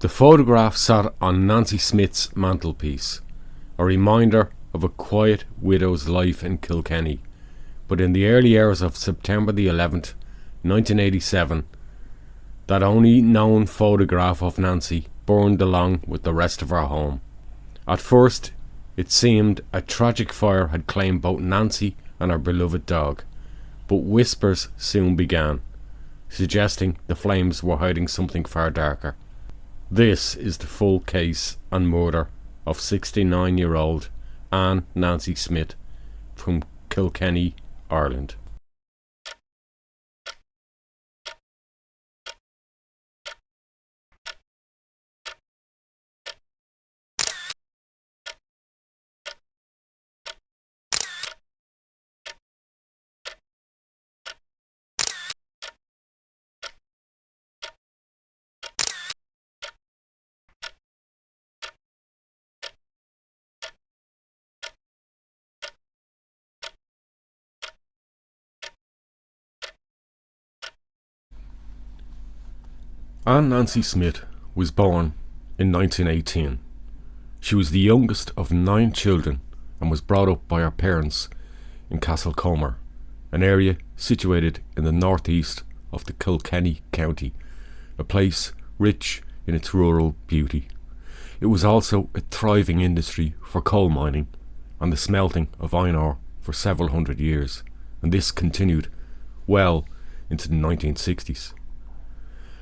The photograph sat on Nancy Smyth's mantlepiece, a reminder of a quiet widow's life in Kilkenny. But in the early hours of September the 11th, 1987, that only known photograph of Nancy burned along with the rest of her home. At first, it seemed a tragic fire had claimed both Nancy and her beloved dog, but whispers soon began, suggesting the flames were hiding something far darker. This is the full case and murder of 69-year-old Anne Nancy Smyth from Kilkenny, Ireland. Anne Nancy Smyth was born in 1918. She was the youngest of 9 children and was brought up by her parents in Castlecomer, an area situated in the northeast of the Kilkenny county, a place rich in its rural beauty. It was also a thriving industry for coal mining and the smelting of iron ore for several hundred years, and this continued well into the 1960s.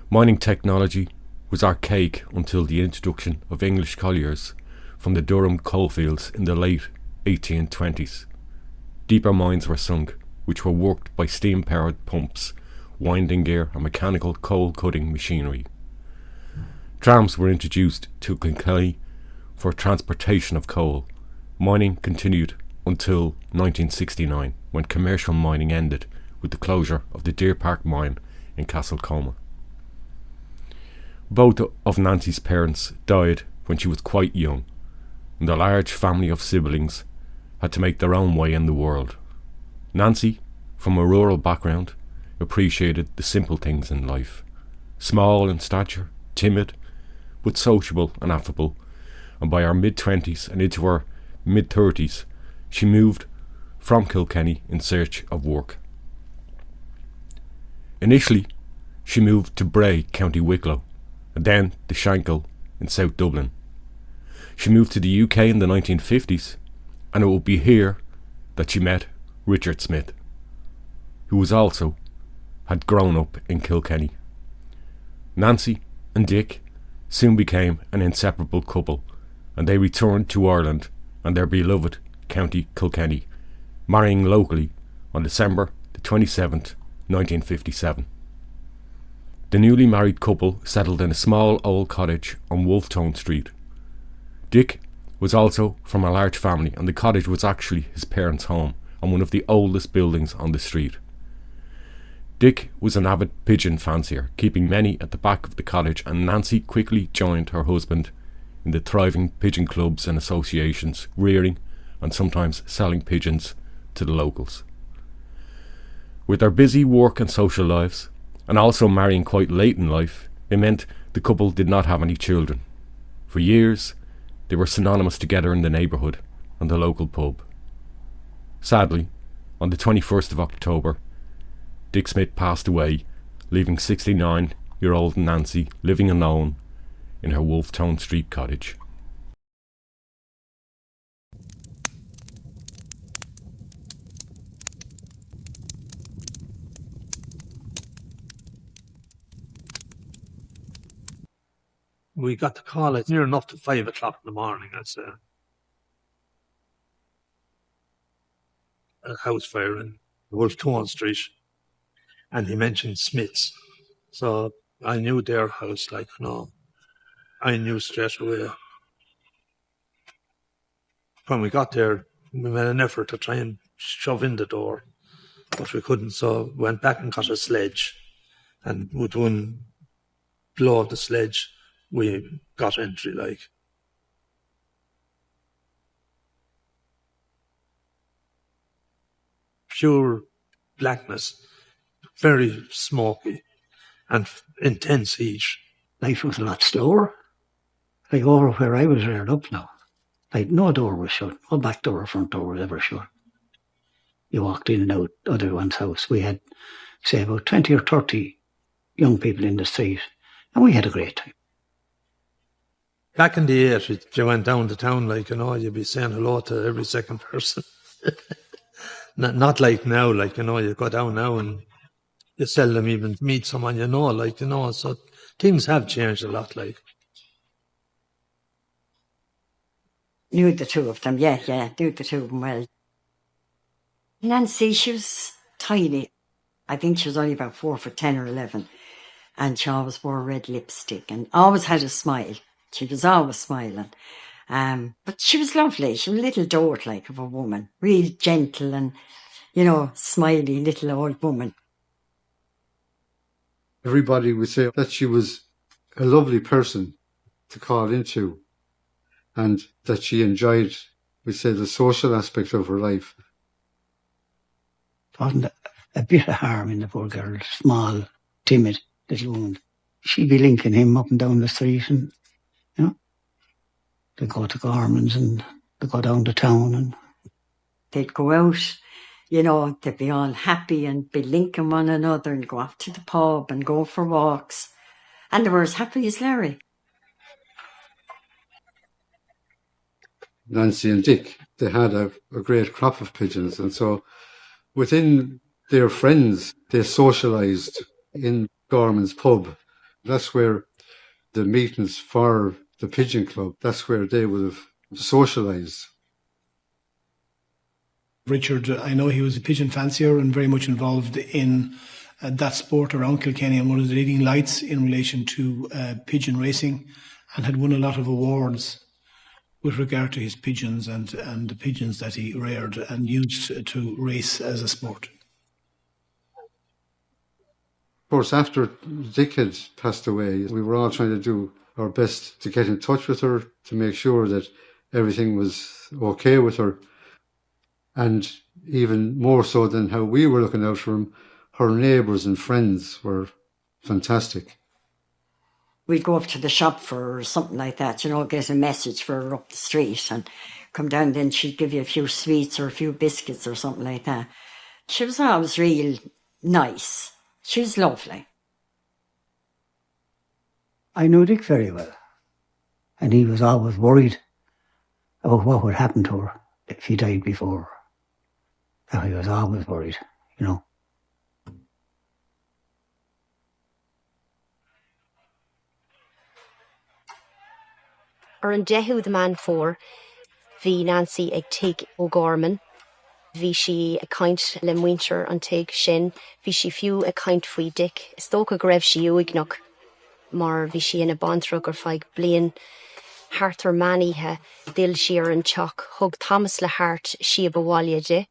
Mining technology was archaic until the introduction of English colliers from the Durham coalfields in the late 1820s. Deeper mines were sunk, which were worked by steam-powered pumps, winding gear and mechanical coal-cutting machinery. Trams were introduced to Kilkenny for transportation of coal. Mining continued until 1969, when commercial mining ended with the closure of the Deer Park mine in Castlecomer. Both of Nancy's parents died when she was quite young, and the large family of siblings had to make their own way in the world. Nancy, from a rural background, appreciated the simple things in life. Small in stature, timid, but sociable and affable, and by her mid-20s and into her mid-30s, she moved from Kilkenny in search of work. Initially, she moved to Bray, County Wicklow, and then to Shankill in South Dublin. She moved to the UK in the 1950s, and it would be here that she met Richard Smyth, who had grown up in Kilkenny. Nancy and Dick soon became an inseparable couple, and they returned to Ireland and their beloved County Kilkenny, marrying locally on December the 27th, 1957. The newly married couple settled in a small old cottage on Wolfe Tone Street. Dick was also from a large family, and the cottage was actually his parents' home and one of the oldest buildings on the street. Dick was an avid pigeon fancier, keeping many at the back of the cottage, and Nancy quickly joined her husband in the thriving pigeon clubs and associations, rearing and sometimes selling pigeons to the locals. With their busy work and social lives, and also marrying quite late in life, it meant the couple did not have any children. For years, they were synonymous together in the neighbourhood and the local pub. Sadly, on the 21st of October, Dick Smyth passed away, leaving 69-year-old Nancy living alone in her Wolfe Tone Street cottage. We got the call, it's near enough to 5 o'clock in the morning, I'd say. A house fire in Wolfe Tone Street. And he mentioned Smith's. So I knew their house, I knew straight away. When we got there, we made an effort to try and shove in the door, but we couldn't, so we went back and got a sledge. And with one blow of the sledge, we got entry, pure blackness, very smoky and intense heat. Life was a lot slower. Like over where I was reared up now, like no door was shut, no back door or front door was ever shut. You walked in and out of everyone's house. We had, say, about 20 or 30 young people in the street, and we had a great time. Back in the 80s, if you went down to town, like, you know, you'd be saying hello to every second person. Not like now, like, you know, you go down now and you seldom even meet someone you know, like, you know, so things have changed a lot, like. Knew the two of them, yeah, knew the two of them well. Nancy, she was tiny. I think she was only about 4'10" or 11. And she always wore red lipstick and always had a smile. She was always smiling. But she was lovely. She was a little dote like of a woman. Real gentle and, you know, smiley little old woman. Everybody would say that she was a lovely person to call into and that she enjoyed, we say, the social aspect of her life. Wasn't a bit of harm in the poor girl, small, timid little woman. She'd be linking him up and down the street and, you know, they'd go to Gorman's and they'd go down to town and they'd go out, you know, they'd be all happy and be linking one another and go off to the pub and go for walks. And they were as happy as Larry. Nancy and Dick, they had a great crop of pigeons, and so within their friends, they socialised in Gorman's pub. That's where the meetings for the Pigeon Club, that's where they would have socialised. Richard, I know he was a pigeon fancier and very much involved in that sport around Kilkenny and one of the leading lights in relation to pigeon racing, and had won a lot of awards with regard to his pigeons and the pigeons that he reared and used to race as a sport. Of course, after Dick had passed away, we were all trying to do our best to get in touch with her, to make sure that everything was okay with her. And even more so than how we were looking out for him, her neighbours and friends were fantastic. We'd go up to the shop for something like that, you know, get a message for her up the street and come down, then she'd give you a few sweets or a few biscuits or something like that. She was always real nice. She was lovely. I knew Dick very well, and he was always worried about what would happen to her if he died before. So he was always worried, you know. Ar an dehu the man for, hí Nancy ag tig O'Gorman, hí si a kaint le muintir an tig sin, hí si fiú a kaint fui Dick, is tóca go raibh si uignach, mar hí si in a bantrug ar feig blian, hart ar maníthe, dil si ar an teach, hug Thomas le hart si a bhhaile de.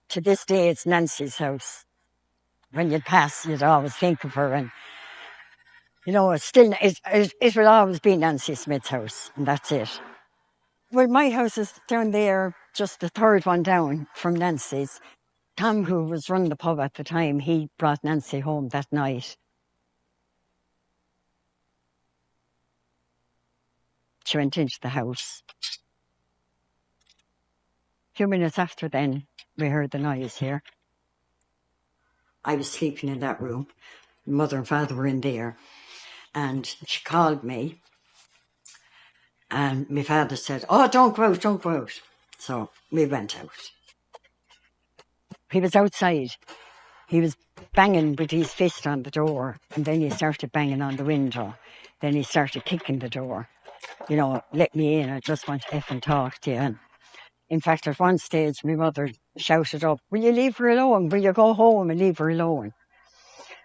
To this day, it's Nancy's house. When you'd pass, you'd always think of her, and you know, it will always be Nancy Smyth's house, and that's it. Well, my house is down there, just the third one down from Nancy's. Tom, who was running the pub at the time, he brought Nancy home that night. She went into the house. A few minutes after then, we heard the noise here. I was sleeping in that room. Mother and father were in there. And she called me. And my father said, "Oh, don't go out, don't go out." So we went out. He was outside. He was banging with his fist on the door. And then he started banging on the window. Then he started kicking the door. You know, "Let me in, I just want to effing talk to you." And in fact, at one stage, my mother shouted up, "Will you leave her alone? Will you go home and leave her alone?"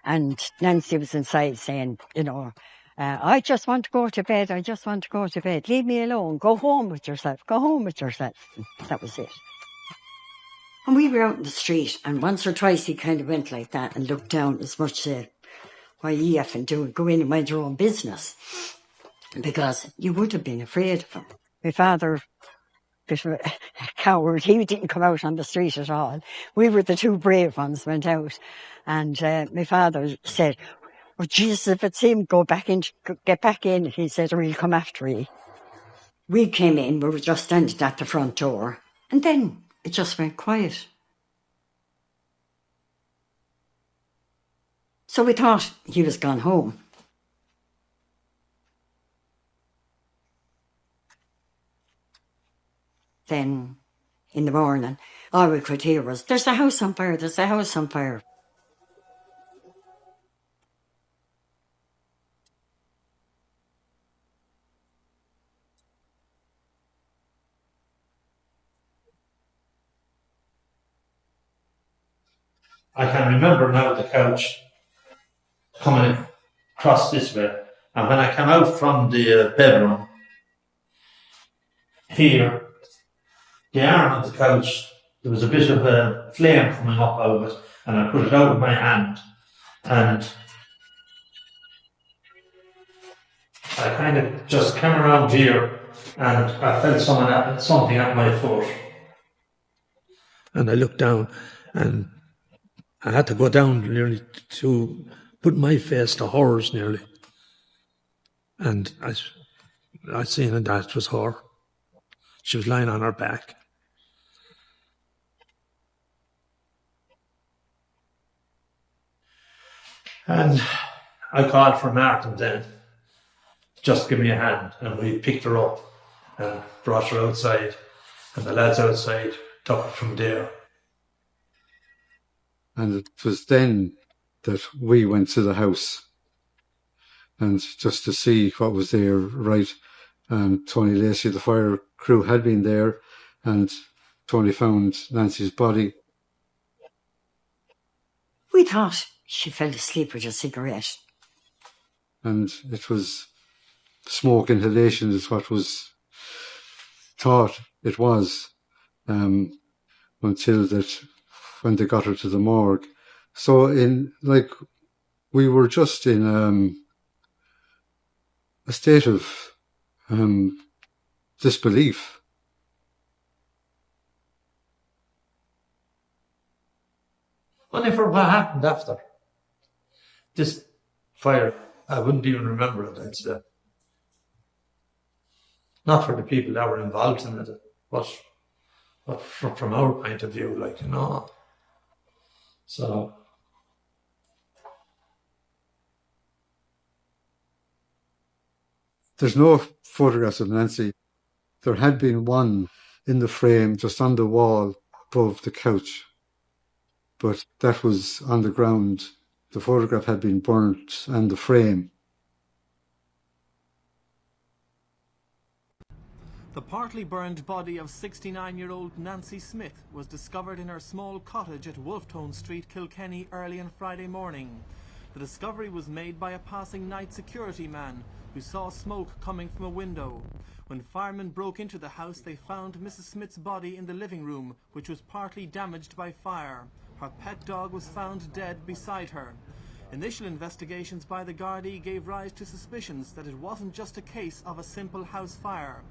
And Nancy was inside saying, you know, "I just want to go to bed. I just want to go to bed. Leave me alone. Go home with yourself. Go home with yourself." And that was it. And we were out in the street, and once or twice he kind of went like that and looked down as much said, "Why are you effing doing? Go in and mind your own business." Because you would have been afraid of him. My father bit of a coward. He didn't come out on the street at all. We were the two brave ones, went out. And my father said, "Oh, Jesus, if it's him, get back in." He said, "Or he'll come after you." We came in, we were just standing at the front door. And then it just went quiet. So we thought he was gone home. Then, in the morning, all we could hear was, "There's a house on fire, there's a house on fire." I can remember now the couch coming across this way. And when I came out from the bedroom, here, the arm of the couch, there was a bit of a flame coming up out of it, and I put it out of my hand, and I kind of just came around here, and I felt something at my foot. And I looked down, and I had to go down nearly to put my face to hers nearly. And I seen that it was her. She was lying on her back. And I called for Martin then, just give me a hand. And we picked her up and brought her outside. And the lads outside took her from there. And it was then that we went to the house, and just to see what was there, right. And Tony Lacey, the fire crew, had been there, and Tony found Nancy's body. We thought she fell asleep with a cigarette. And it was smoke inhalation is what was thought it was, until that when they got her to the morgue. So we were just in a state of disbelief. Only for what happened after. This fire, I wouldn't even remember it, I'd say. Not for the people that were involved in it, but from our point of view, So, there's no photographs of Nancy. There had been one in the frame just on the wall above the couch, but that was on the ground. The photograph had been burnt and the frame. The partly burned body of 69-year-old Nancy Smyth was discovered in her small cottage at Wolfe Tone Street, Kilkenny, early on Friday morning. The discovery was made by a passing night security man who saw smoke coming from a window. When firemen broke into the house, they found Mrs. Smith's body in the living room, which was partly damaged by fire. Her pet dog was found dead beside her. Initial investigations by the Gardaí gave rise to suspicions that it wasn't just a case of a simple house fire.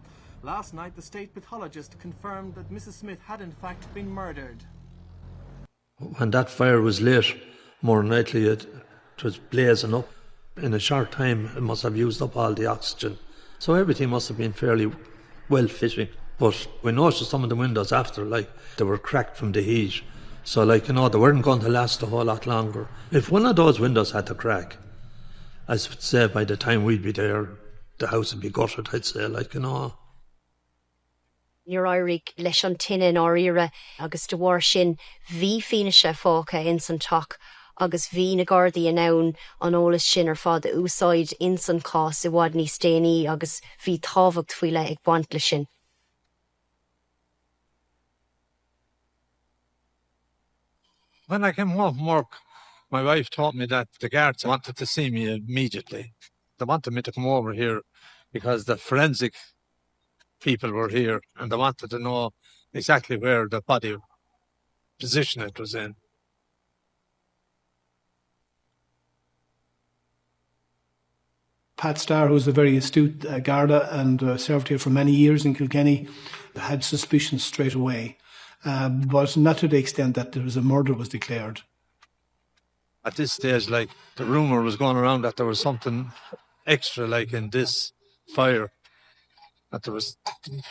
Last night, the state pathologist confirmed that Mrs. Smyth had in fact been murdered. when that fire was lit, more than likely it was blazing up. In a short time, it must have used up all the oxygen. So everything must have been fairly well fitting. But we noticed some of the windows after, they were cracked from the heat. So, they weren't going to last a whole lot longer. If one of those windows had to crack, I would say by the time we'd be there, the house would be gutted, I'd say, Níor áirigh leis an tine áiríre agus de bhar sin bhí fianaise fáca in san toc agus bhí na Gardaí ann an ólas sin ar fád úsáid in san cás I bhfad níos déanaí agus bhí tábhacht faoi le ag baint le sin. When I came home from work, my wife told me that the guards wanted to see me immediately. They wanted me to come over here because the forensic people were here and they wanted to know exactly where the body position it was in. Pat Starr, who was a very astute Garda and served here for many years in Kilkenny, had suspicions straight away, but not to the extent that there was a murder was declared. At this stage, like, the rumour was going around that there was something extra, like, in this fire. That there was,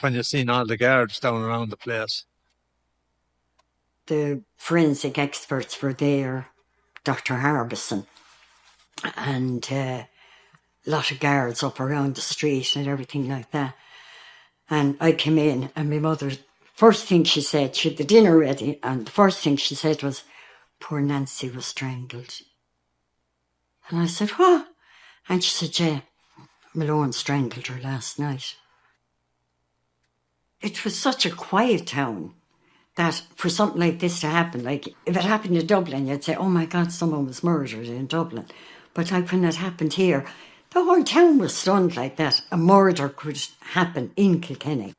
when you seen all the guards down around the place. The forensic experts were there, Dr. Harbison, and a lot of guards up around the street and everything like that. And I came in, and my mother, first thing she said, she had the dinner ready, and the first thing she said was, "Poor Nancy was strangled." And I said, "What?" And she said, "Yeah, Malone strangled her last night." It was such a quiet town that for something like this to happen, like if it happened in Dublin, you'd say, "Oh my God, someone was murdered in Dublin." But like when it happened here, the whole town was stunned like that. A murder could happen in Kilkenny.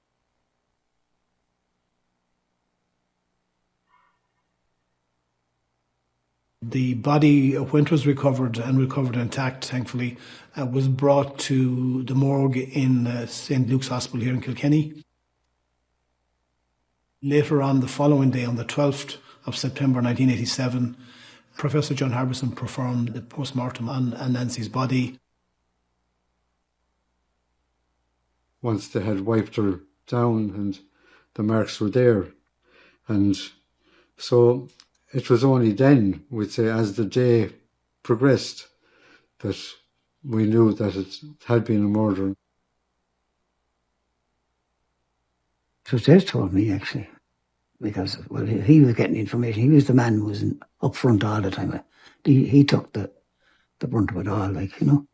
The body, when it was recovered and recovered intact, thankfully, was brought to the morgue in St. Luke's Hospital here in Kilkenny. Later on, the following day, on the 12th of September 1987, Professor John Harbison performed the post-mortem on Nancy's body. Once they had wiped her down and the marks were there. And so it was only then, we'd say, as the day progressed, that we knew that it had been a murder. It was Des told me, actually, because well, he was getting information. He was the man who was up front all the time. He took the brunt of it all, like, you know.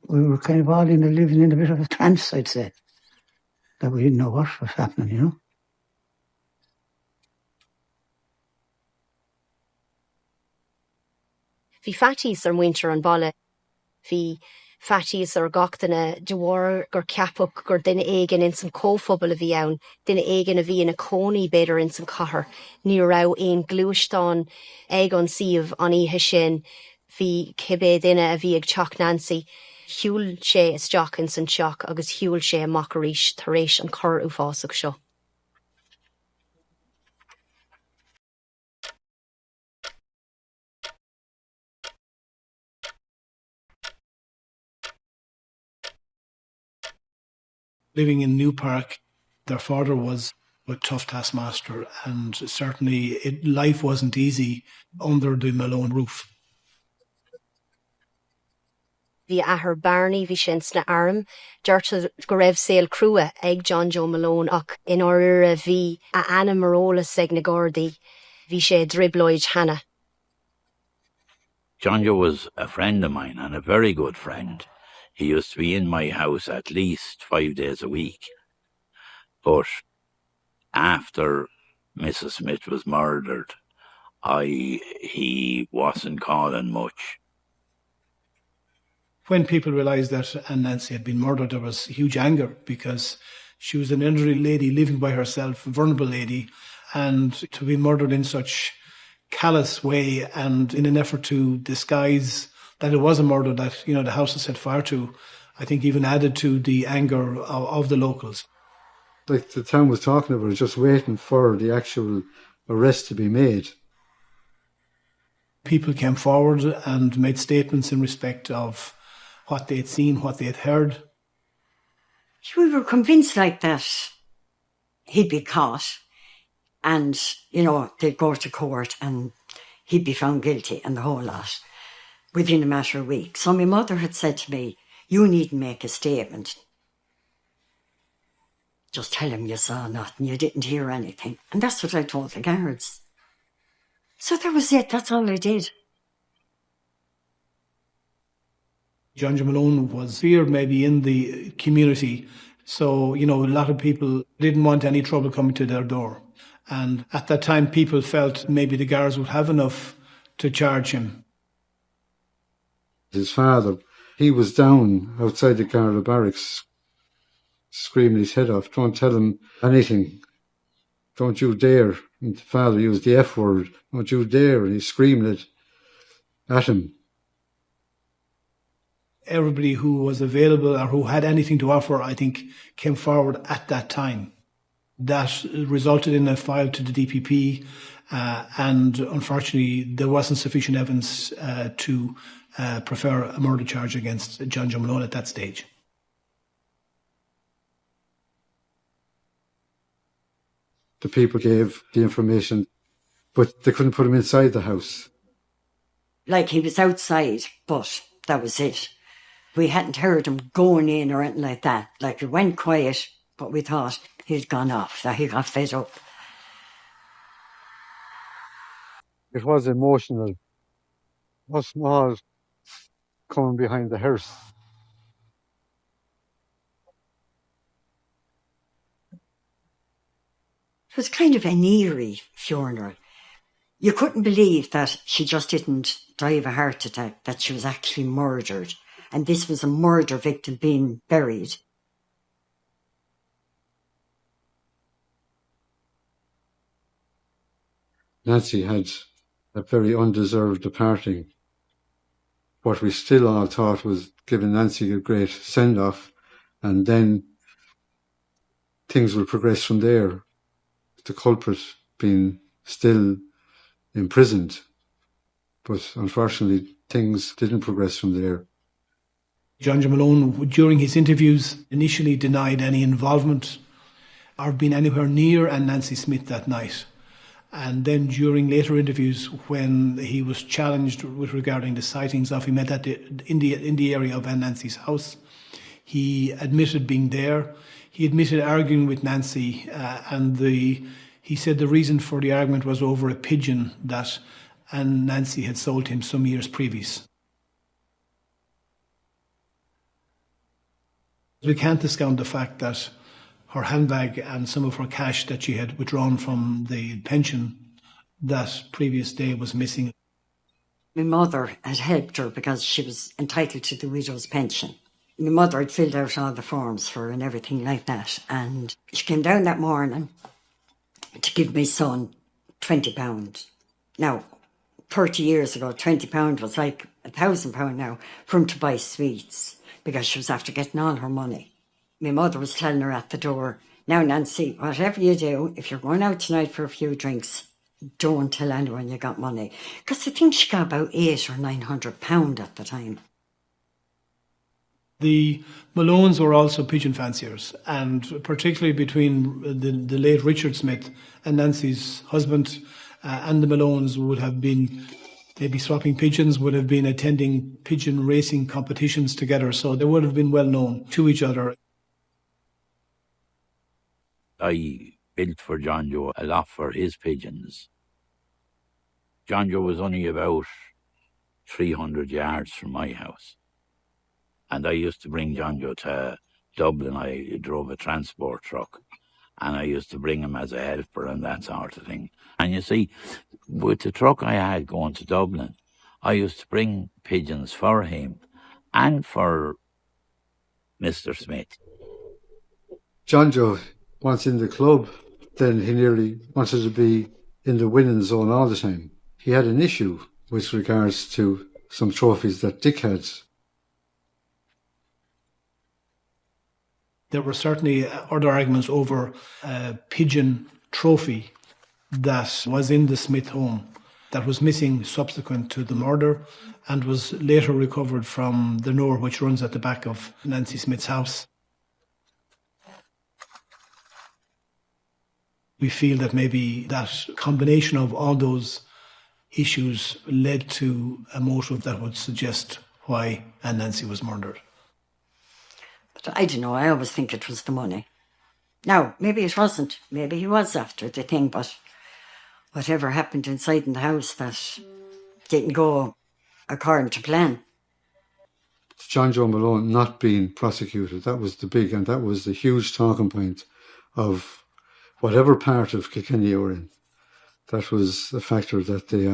We were kind of all living in a bit of a trance, I'd say, that we didn't know what was happening, you know. Bhí fatís ar muintir an balla. Bhí fatís ar gachtainna dewar gur ceapach gur duine éigean in san cóphobal a bhí ann, duine éigean a bhí in a cónaí beidir in san chathair, ní rá aon glúisteán ag an siomh an ihe sin, bhí cibé duine a bhí ag teach Nancy, hiúil sé isteach in san teach agus hiúil sé amach arís tar éis an cur uafásach seo. Living in New Park, their father was a tough taskmaster, and certainly life wasn't easy under the Malone roof. Bhí ahar Barney bhí sin sna arm, deirte go raibh saol crua ag John Joe Malone ach in orra bhí a Anna Marolas ag na Gardaí, bhí sé dribloid Hannah. John Joe was a friend of mine and a very good friend. He used to be in my house at least 5 days a week. But after Mrs. Smyth was murdered, he wasn't calling much. When people realised that Nancy had been murdered, there was huge anger because she was an elderly lady living by herself, a vulnerable lady, and to be murdered in such callous way and in an effort to disguise that it was a murder that, you know, the house had set fire to, I think even added to the anger of the locals. Like the town was talking about, just waiting for the actual arrest to be made. People came forward and made statements in respect of what they had seen, what they had heard. We were convinced like that he'd be caught and, you know, they'd go to court and he'd be found guilty and the whole lot within a matter of weeks. So my mother had said to me, "You needn't make a statement. Just tell him you saw nothing, you didn't hear anything." And that's what I told the guards. So that was it, that's all I did. John Joe Malone was feared maybe in the community. So, you know, a lot of people didn't want any trouble coming to their door. And at that time, people felt maybe the guards would have enough to charge him. His father, he was down outside the Garda barracks, screaming his head off, "Don't tell him anything. Don't you dare." And the father used the F word, "Don't you dare." And he screamed it at him. Everybody who was available or who had anything to offer, I think, came forward at that time. That resulted in a file to the DPP, and unfortunately there wasn't sufficient evidence to prefer a murder charge against John Joe Malone at that stage. The people gave the information, but they couldn't put him inside the house. Like, he was outside, but that was it. We hadn't heard him going in or anything like that. Like, it went quiet, but we thought he'd gone off, that he got fed up. It was emotional. Us all coming behind the hearse. It was kind of an eerie funeral. You couldn't believe that she just didn't die of a heart attack, that she was actually murdered. And this was a murder victim being buried. Nancy had a very undeserved departing. What we still all thought was giving Nancy a great send-off, and then things will progress from there. The culprit being still imprisoned. But unfortunately, things didn't progress from there. John Joe Malone, during his interviews, initially denied any involvement or being anywhere near Nancy Smyth that night. And then during later interviews, when he was challenged with regarding the sightings of him in the area of Nancy's house, he admitted being there. He admitted arguing with Nancy, and he said the reason for the argument was over a pigeon that Nancy had sold him some years previous. We can't discount the fact that her handbag and some of her cash that she had withdrawn from the pension that previous day was missing. My mother had helped her because she was entitled to the widow's pension. My mother had filled out all the forms for her and everything like that. And she came down that morning to give my son £20. Now, 30 years ago, £20 was like £1,000 now for him to buy sweets because she was after getting all her money. My mother was telling her at the door, now Nancy, whatever you do, if you're going out tonight for a few drinks, don't tell anyone you got money. Because I think she got about £800 or £900 at the time. The Malones were also pigeon fanciers, and particularly between the late Richard Smyth and Nancy's husband, and the Malones would have been maybe swapping pigeons, would have been attending pigeon racing competitions together, so they would have been well known to each other. I built for John Joe a lot for his pigeons. John Joe was only about 300 yards from my house. And I used to bring John Joe to Dublin. I drove a transport truck, and I used to bring him as a helper and that sort of thing. And you see, with the truck I had going to Dublin, I used to bring pigeons for him and for Mr. Smyth. John Joe, once in the club, then he nearly wanted to be in the winning zone all the time. He had an issue with regards to some trophies that Dick had. There were certainly other arguments over a pigeon trophy that was in the Smyth home that was missing subsequent to the murder and was later recovered from the Nore which runs at the back of Nancy Smyth's house. We feel that maybe that combination of all those issues led to a motive that would suggest why Nancy was murdered. But I don't know, I always think it was the money. Now, maybe it wasn't. Maybe he was after the thing, but whatever happened inside in the house that didn't go according to plan. John Joe Malone not being prosecuted, that was the huge talking point of whatever part of Kilkenny you were in. That was a factor that they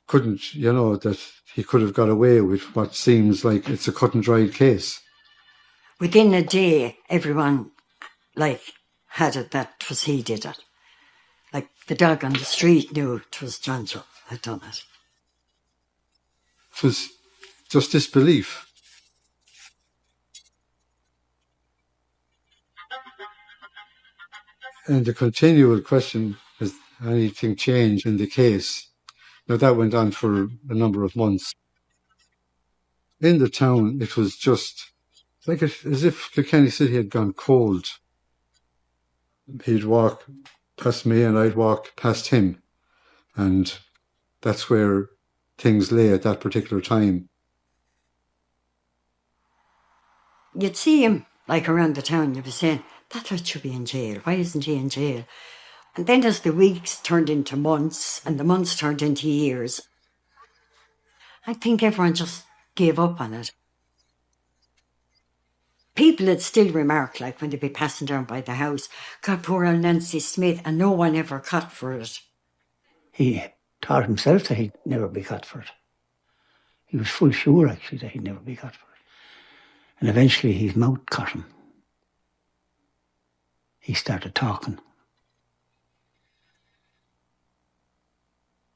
couldn't, that he could have got away with what seems like it's a cut and dried case. Within a day, everyone, had it that 'twas he did it. Like, the dog on the street knew 'twas John Joe had done it. It was just disbelief. And the continual question, has anything changed in the case? Now, that went on for a number of months. In the town, it was just like as if Kilkenny City had gone cold. He'd walk past me and I'd walk past him. And that's where things lay at that particular time. You'd see him, like, around the town. You'd be saying, that lad should be in jail. Why isn't he in jail? And then as the weeks turned into months and the months turned into years, I think everyone just gave up on it. People would still remark, like, when they'd be passing down by the house, God, poor old Nancy Smyth, and no one ever caught for it. He thought himself that he'd never be caught for it. He was full sure, actually, that he'd never be caught for it. And eventually his mouth caught him. He started talking.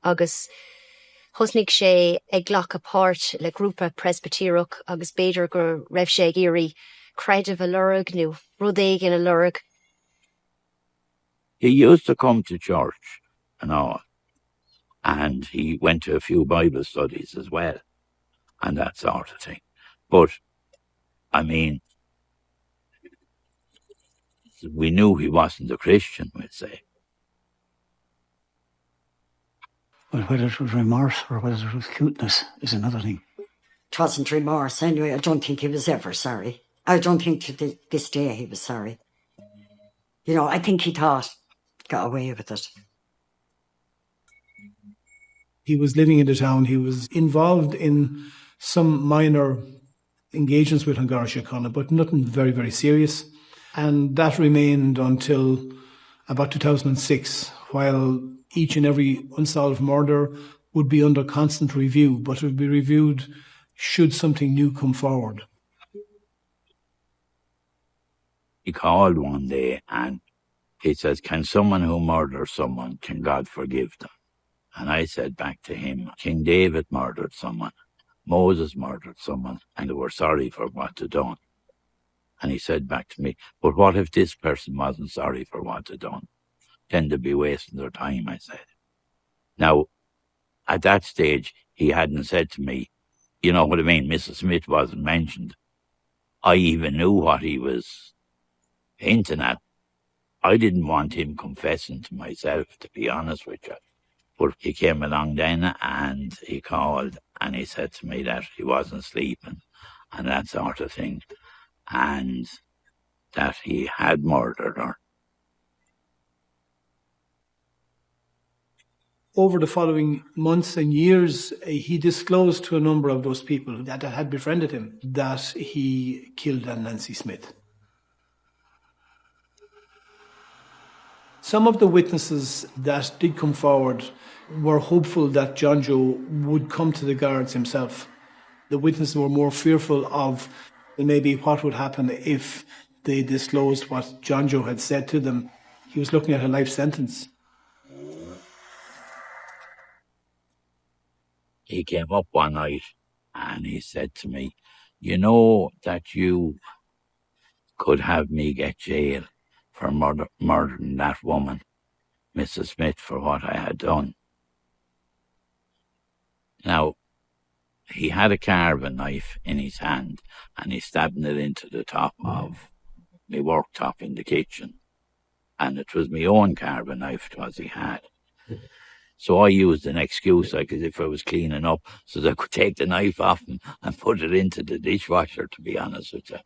Agus husnig sé ag ghlach apart le grúpa presbyterach agus beidir gur raibh sé géirí creideamh a lurg nó rud éigin a lurg. He used to come to church and all, and he went to a few Bible studies as well, and that sort of thing. But, I mean, we knew he wasn't a Christian, we'd say. Well, whether it was remorse or whether it was cuteness is another thing. It wasn't remorse anyway. I don't think he was ever sorry. I don't think to this day he was sorry. You know, I think he thought, got away with it. He was living in the town. He was involved in some minor engagements with An Garda Síochána, but nothing very, very serious. And that remained until about 2006, while each and every unsolved murder would be under constant review, but it would be reviewed should something new come forward. He called one day and he says, can someone who murders someone, can God forgive them? And I said back to him, King David murdered someone, Moses murdered someone, and they were sorry for what they'd done. And he said back to me, but what if this person wasn't sorry for what they'd done? Then they'd be wasting their time, I said. Now, at that stage, he hadn't said to me, you know what I mean, Mrs. Smyth wasn't mentioned. I even knew what he was hinting at. I didn't want him confessing to myself, to be honest with you. But he came along then and he called and he said to me that he wasn't sleeping and that sort of thing, and that he had murdered her. Over the following months and years, he disclosed to a number of those people that had befriended him that he killed Nancy Smyth. Some of the witnesses that did come forward were hopeful that John Joe would come to the guards himself. The witnesses were more fearful of maybe what would happen if they disclosed what John Joe had said to them. He was looking at a life sentence. He came up one night and he said to me, you know that you could have me get jail for murdering that woman, Mrs. Smyth, for what I had done. Now, he had a carving knife in his hand and he's stabbing it into the top of my worktop in the kitchen. And it was my own carving knife it was he had. So I used an excuse, like as if I was cleaning up, so that I could take the knife off him and put it into the dishwasher, to be honest with you.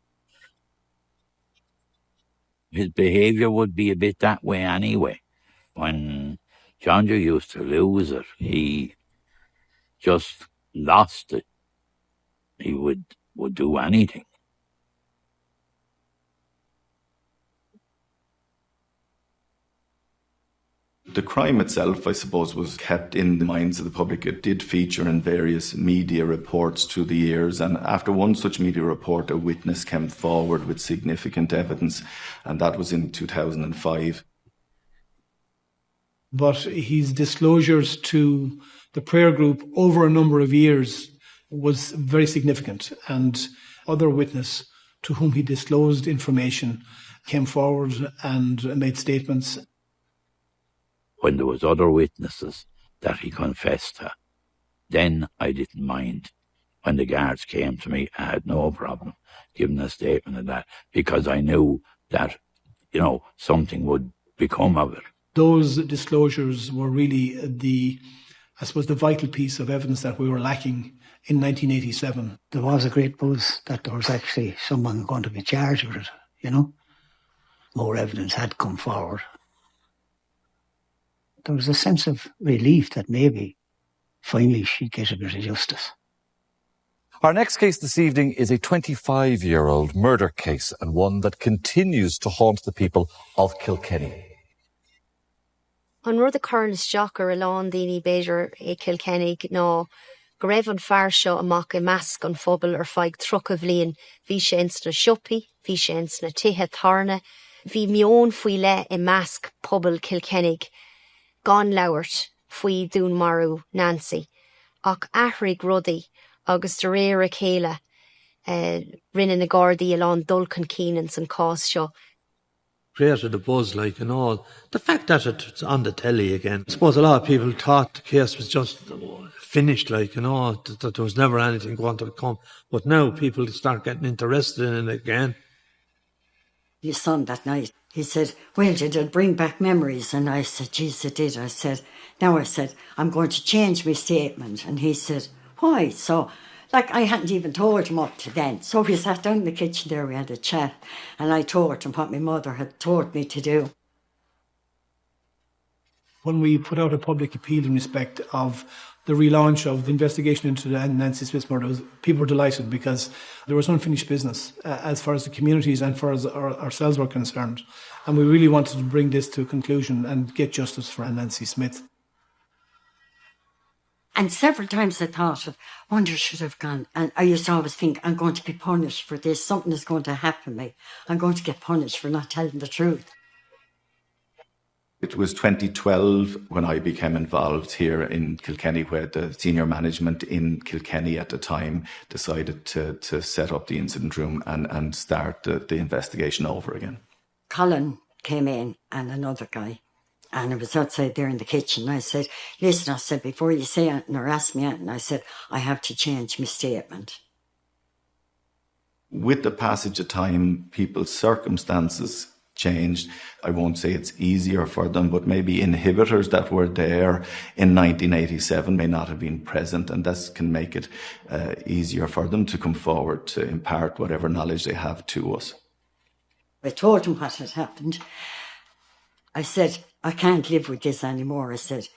His behaviour would be a bit that way anyway. When John Joe used to lose it, he just lost it. He would do anything. The crime itself, I suppose, was kept in the minds of the public. It did feature in various media reports through the years, and after one such media report, a witness came forward with significant evidence, and that was in 2005. But his disclosures to the prayer group over a number of years was very significant, and other witness to whom he disclosed information came forward and made statements. When there was other witnesses that he confessed to, then I didn't mind. When the guards came to me, I had no problem giving a statement of that, because I knew that, something would become of it. Those disclosures were really the vital piece of evidence that we were lacking in 1987. There was a great buzz that there was actually someone going to be charged with it, More evidence had come forward. There was a sense of relief that maybe finally she'd get a bit of justice. Our next case this evening is a 25-year-old murder case, and one that continues to haunt the people of Kilkenny. An rud a Carnes Jocker along Dini Bejer e Kilkenny no Grev an Farshaw amok a mask on phobal or feig truck of lean, vi shens na shuppi, vi shens na tihe tharna, vi mion fui le a mask pobl Kilkennig, gone lowert, fui dún maru Nancy, och ahrig ruddy, agus de réir a chéile, rinne na gardaí along Dulcan Keenans and cause show. Created a buzz, the fact that it's on the telly again. I suppose a lot of people thought the case was just finished, that there was never anything going to come. But now people start getting interested in it again. His son that night, he said, well, did it bring back memories? And I said, geez, it did. I said, I'm going to change my statement. And he said, why? So, I hadn't even told him up to then. So we sat down in the kitchen there, we had a chat, and I told him what my mother had told me to do. When we put out a public appeal in respect of the relaunch of the investigation into the Nancy Smyth murder, people were delighted because there was unfinished business as far as the communities and for ourselves were concerned. And we really wanted to bring this to a conclusion and get justice for Nancy Smyth. And several times I thought of, wonder should have gone. And I used to always think, I'm going to be punished for this. Something is going to happen to me. I'm going to get punished for not telling the truth. It was 2012 when I became involved here in Kilkenny, where the senior management in Kilkenny at the time decided to set up the incident room and start the investigation over again. Colin came in and another guy. And I was outside there in the kitchen. I said, listen, before you say anything or ask me anything, I said, I have to change my statement. With the passage of time, people's circumstances changed. I won't say it's easier for them, but maybe inhibitors that were there in 1987 may not have been present, and this can make it easier for them to come forward to impart whatever knowledge they have to us. I told him what had happened. I said, I can't live with this anymore. I said,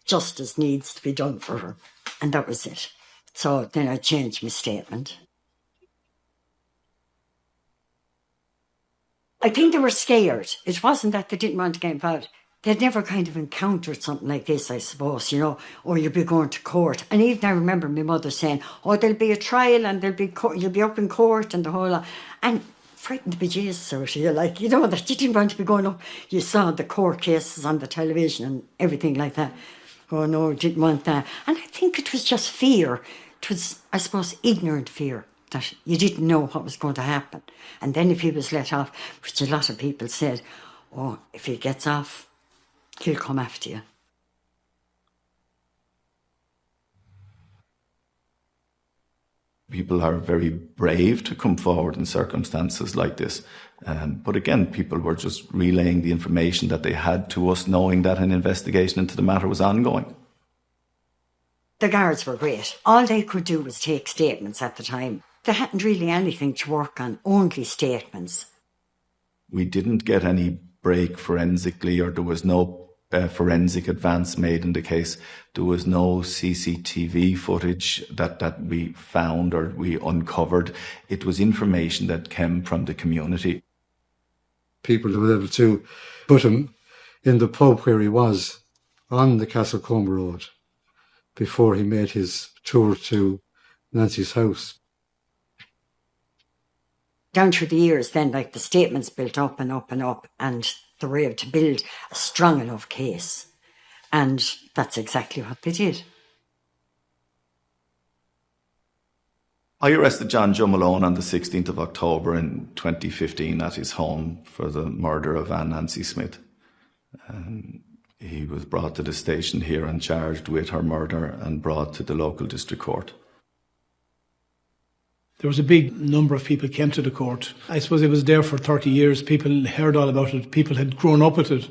justice needs to be done for her. And that was it. So then I changed my statement. I think they were scared. It wasn't that they didn't want to get involved. They'd never kind of encountered something like this, I suppose, or you'd be going to court. And even I remember my mother saying, there'll be a trial and you'll be up in court and the whole lot. And frightened to be Jesus out of you, that you didn't want to be going up. You saw the court cases on the television and everything like that. Oh no, didn't want that. And I think it was just fear. It was, I suppose, ignorant fear that you didn't know what was going to happen. And then if he was let off, which a lot of people said, if he gets off, he'll come after you. People are very brave to come forward in circumstances like this. But again, people were just relaying the information that they had to us, knowing that an investigation into the matter was ongoing. The guards were great. All they could do was take statements at the time. They hadn't really anything to work on, only statements. We didn't get any break forensically, or there was no forensic advance made in the case. There was no CCTV footage that we found or we uncovered. It was information that came from the community. People were able to put him in the pub where he was on the Castlecombe Road before he made his tour to Nancy's house. Down through the years then, the statements built up and up and up, and they were able to build a strong enough case. And that's exactly what they did. I arrested John Joe Malone on the 16th of October in 2015 at his home for the murder of Nancy Smyth. He was brought to the station here and charged with her murder and brought to the local district court. There was a big number of people came to the court. I suppose it was there for 30 years. People heard all about it. People had grown up with it.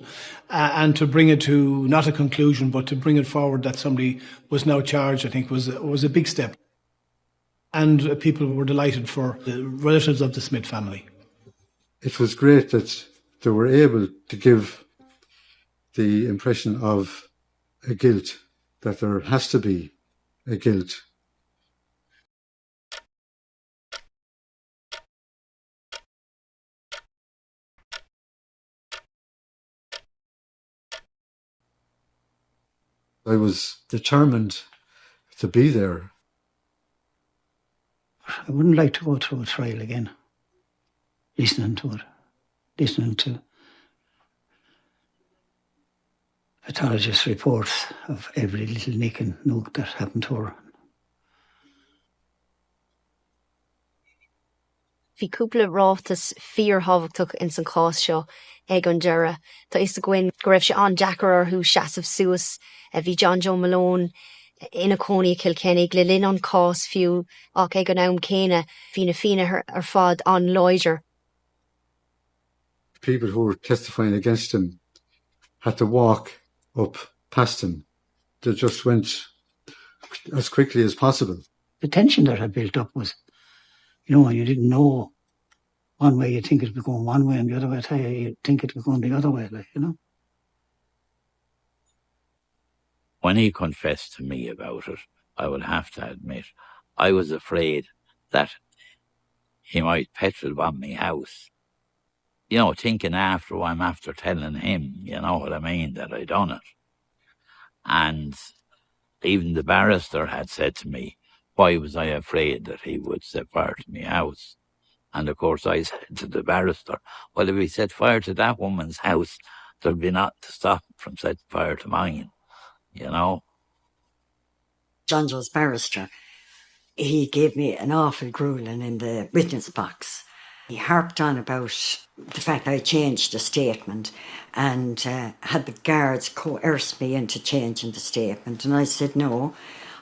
And to bring it to, not a conclusion, but to bring it forward that somebody was now charged, I think was a big step. And people were delighted for the relatives of the Smyth family. It was great that they were able to give the impression of a guilt, that there has to be a guilt. I was determined to be there. I wouldn't like to go through a trial again, listening to pathologist reports of every little nick and nook that happened to her. Bhí cúpla rátas fíor hábhachtach in san cás seo ag an deireadh. Tá is go bhain go raibh sé an deacair thu seasamh suas a bhí John Joe Malone ina cónaí Kilkenny le linn an cás fiú ach ag an am céine hí na fine ar fad an loidir. People who were testifying against him had to walk up past him. They just went as quickly as possible. The tension that had built up was, when you didn't know one way, you think it was going one way, and the other way, you think it was going the other way, When he confessed to me about it, I will have to admit, I was afraid that he might petrol bomb me house. Thinking after I'm after telling him, you know what I mean, that I done it. And even the barrister had said to me, why was I afraid that he would set fire to my house? And of course I said to the barrister, well, if he set fire to that woman's house, there'd be not to stop him from setting fire to mine, John Joe's barrister, he gave me an awful grueling in the witness box. He harped on about the fact I changed the statement and had the guards coerce me into changing the statement. And I said, no,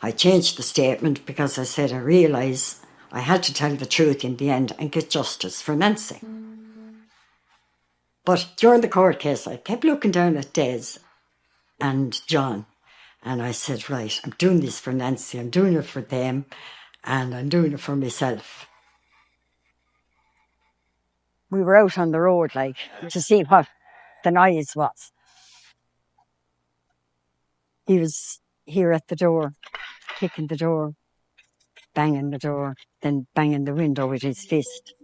I changed the statement because I said I realise I had to tell the truth in the end and get justice for Nancy. But during the court case, I kept looking down at Des and John, and I said, right, I'm doing this for Nancy, I'm doing it for them, and I'm doing it for myself. We were out on the road, to see what the noise was. He was here at the door, kicking the door, banging the door, then banging the window with his fist.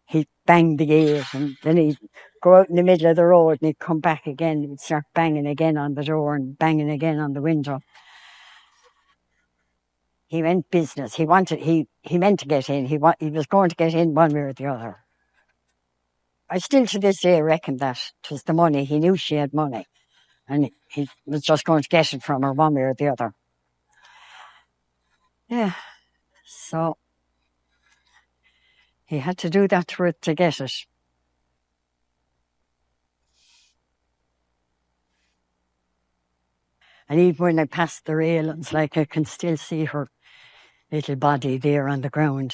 He'd bang the gate, and then he'd go out in the middle of the road and he'd come back again. He'd start banging again on the door and banging again on the window. He meant business. He meant to get in. He was going to get in one way or the other. I still to this day reckon that it was the money. He knew she had money and he was just going to get it from her one way or the other. Yeah, so he had to do that to get it. And even when I passed the railings, I can still see her little body there on the ground.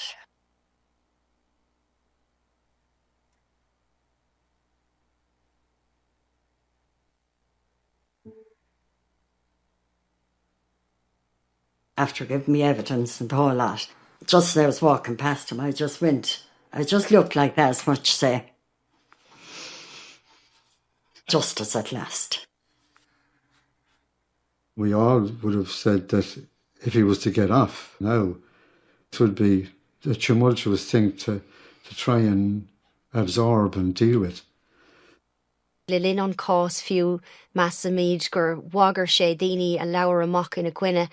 After giving me evidence and the whole lot, just as I was walking past him, I just looked like that, as much say, justice at last. We all would have said that if he was to get off now, it would be a tumultuous thing to try and absorb and deal with. Le linn an cás fiú meas míid gur bhagar sé daoine a leabhar amach ina cuine.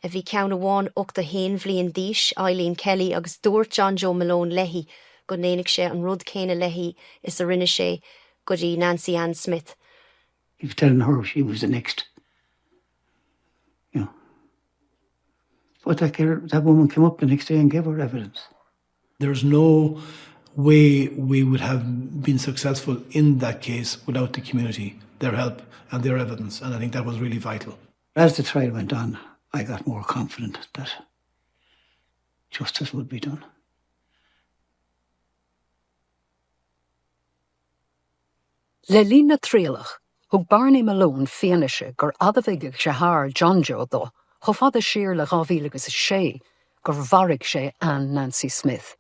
A bhí ceann amháin ucht a haon bhliain díos Eileen Kelly agus dúirt John Joe Malone leithí go ndéanach sé an rud céine leithí is a rinne sé go dtí Nancy Ann Smyth. He was telling her she was the next. But that woman came up the next day and gave her evidence. There's no way we would have been successful in that case without the community, their help and their evidence, and I think that was really vital. As the trial went on, I got more confident that justice would be done. Le lína tríalach, thug Barney Malone féanaise gur adamhaigh sé thar John Joe dó, cho fada siar le 2006 gur bharraigh sé an Nancy Smyth.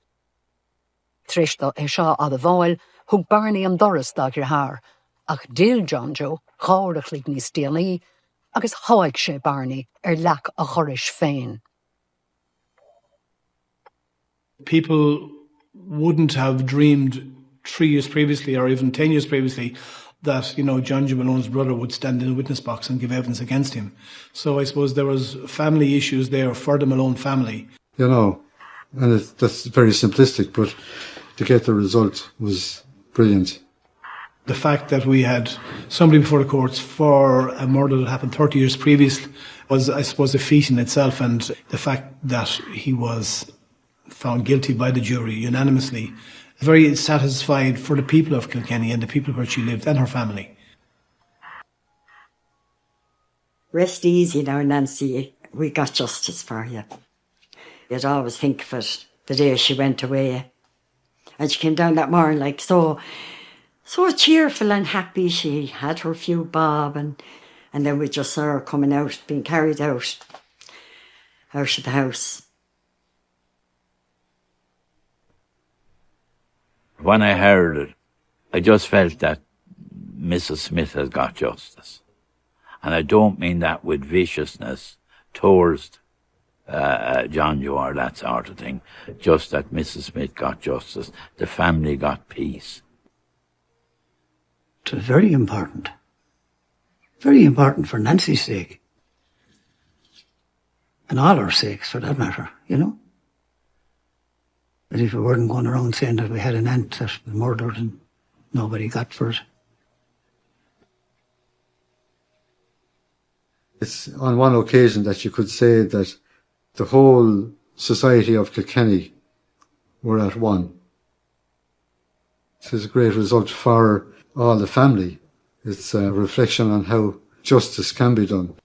Trista é seo ad a bháil, thug Barney an doras da gur thar, ach díl John Joe, chárach lig níos déanaí, agus háig sé Barney leach a choris féin. People wouldn't have dreamed 3 years previously or even 10 years previously that, John Joe Malone's brother would stand in a witness box and give evidence against him. So I suppose there was family issues there for the Malone family. And that's very simplistic, but to get the result was brilliant. The fact that we had somebody before the courts for a murder that happened 30 years previous was, I suppose, a feat in itself, and the fact that he was found guilty by the jury unanimously, very satisfied for the people of Kilkenny and the people where she lived and her family. Rest easy now, Nancy. We got justice for you. You'd always think of it the day she went away. And she came down that morning like so cheerful and happy. She had her few bob and then we just saw her coming out, being carried out of the house. When I heard it, I just felt that Mrs. Smyth has got justice. And I don't mean that with viciousness towards John Joe or that sort of thing. Just that Mrs. Smyth got justice. The family got peace. It was very important. Very important for Nancy's sake. And all our sakes, for that matter, That if we weren't going around saying that we had an aunt that was murdered and nobody got for it. It's on one occasion that you could say that the whole society of Kilkenny were at one. This is a great result for all the family. It's a reflection on how justice can be done.